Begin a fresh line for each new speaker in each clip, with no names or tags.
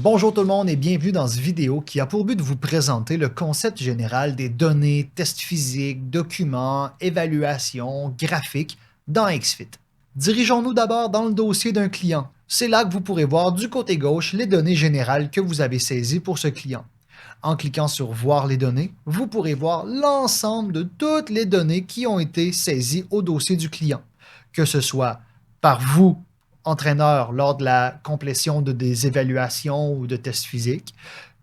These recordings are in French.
Bonjour tout le monde et bienvenue dans cette vidéo qui a pour but de vous présenter le concept général des données, tests physiques, documents, évaluations, graphiques dans XFIT. Dirigeons-nous d'abord dans le dossier d'un client. C'est là que vous pourrez voir du côté gauche les données générales que vous avez saisies pour ce client. En cliquant sur Voir les données, vous pourrez voir l'ensemble de toutes les données qui ont été saisies au dossier du client, que ce soit par vous entraîneur lors de la complétion de des évaluations ou de tests physiques,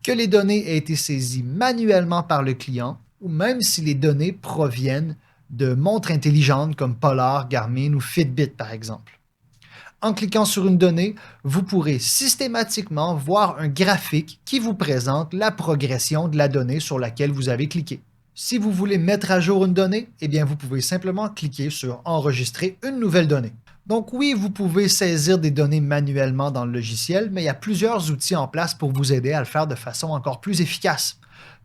que les données aient été saisies manuellement par le client ou même si les données proviennent de montres intelligentes comme Polar, Garmin ou Fitbit par exemple. En cliquant sur une donnée, vous pourrez systématiquement voir un graphique qui vous présente la progression de la donnée sur laquelle vous avez cliqué. Si vous voulez mettre à jour une donnée, eh bien vous pouvez simplement cliquer sur Enregistrer une nouvelle donnée. Donc oui, vous pouvez saisir des données manuellement dans le logiciel, mais il y a plusieurs outils en place pour vous aider à le faire de façon encore plus efficace.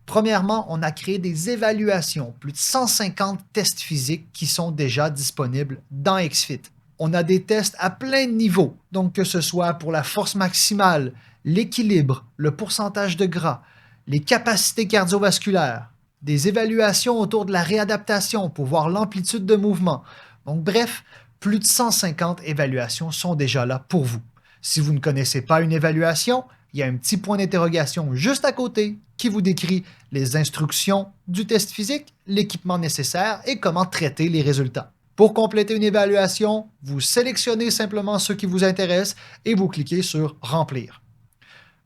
Premièrement, on a créé des évaluations, plus de 150 tests physiques qui sont déjà disponibles dans XFIT. On a des tests à plein de niveaux, donc que ce soit pour la force maximale, l'équilibre, le pourcentage de gras, les capacités cardiovasculaires, des évaluations autour de la réadaptation pour voir l'amplitude de mouvement. Donc bref, plus de 150 évaluations sont déjà là pour vous. Si vous ne connaissez pas une évaluation, il y a un petit point d'interrogation juste à côté qui vous décrit les instructions du test physique, l'équipement nécessaire et comment traiter les résultats. Pour compléter une évaluation, vous sélectionnez simplement ce qui vous intéresse et vous cliquez sur Remplir.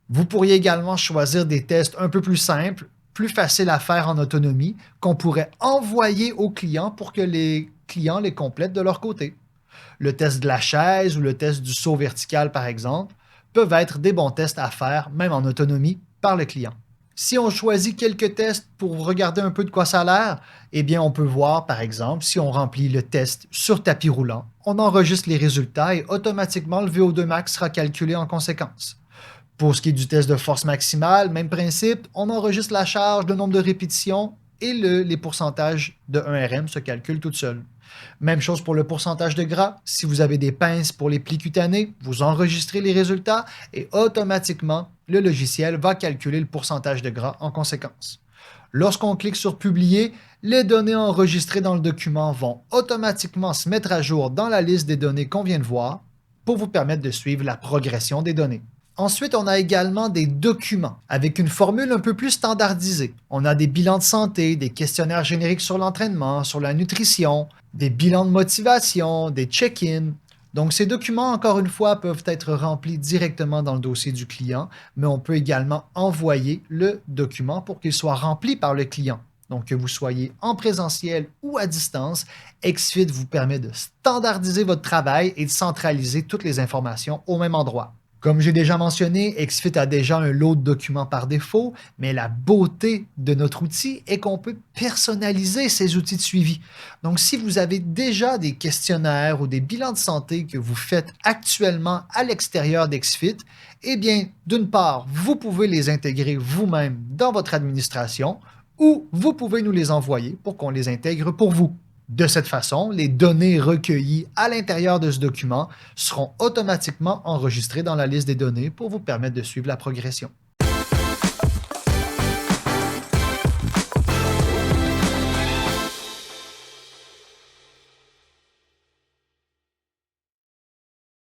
Vous pourriez également choisir des tests un peu plus simples, plus faciles à faire en autonomie, qu'on pourrait envoyer aux clients pour que les clients les complètent de leur côté. Le test de la chaise ou le test du saut vertical, par exemple, peuvent être des bons tests à faire, même en autonomie, par le client. Si on choisit quelques tests pour regarder un peu de quoi ça a l'air, eh bien on peut voir, par exemple, si on remplit le test sur tapis roulant, on enregistre les résultats et automatiquement le VO2 max sera calculé en conséquence. Pour ce qui est du test de force maximale, même principe, on enregistre la charge, le nombre de répétitions et les pourcentages de 1RM se calculent toutes seules. Même chose pour le pourcentage de gras. Si vous avez des pinces pour les plis cutanés, vous enregistrez les résultats et automatiquement, le logiciel va calculer le pourcentage de gras en conséquence. Lorsqu'on clique sur Publier, les données enregistrées dans le document vont automatiquement se mettre à jour dans la liste des données qu'on vient de voir pour vous permettre de suivre la progression des données. Ensuite, on a également des documents avec une formule un peu plus standardisée. On a des bilans de santé, des questionnaires génériques sur l'entraînement, sur la nutrition, des bilans de motivation, des check-ins. Donc ces documents, encore une fois, peuvent être remplis directement dans le dossier du client, mais on peut également envoyer le document pour qu'il soit rempli par le client. Donc que vous soyez en présentiel ou à distance, XFIT vous permet de standardiser votre travail et de centraliser toutes les informations au même endroit. Comme j'ai déjà mentionné, XFIT a déjà un lot de documents par défaut, mais la beauté de notre outil est qu'on peut personnaliser ces outils de suivi. Donc, si vous avez déjà des questionnaires ou des bilans de santé que vous faites actuellement à l'extérieur d'XFIT, eh bien, d'une part, vous pouvez les intégrer vous-même dans votre administration ou vous pouvez nous les envoyer pour qu'on les intègre pour vous. De cette façon, les données recueillies à l'intérieur de ce document seront automatiquement enregistrées dans la liste des données pour vous permettre de suivre la progression.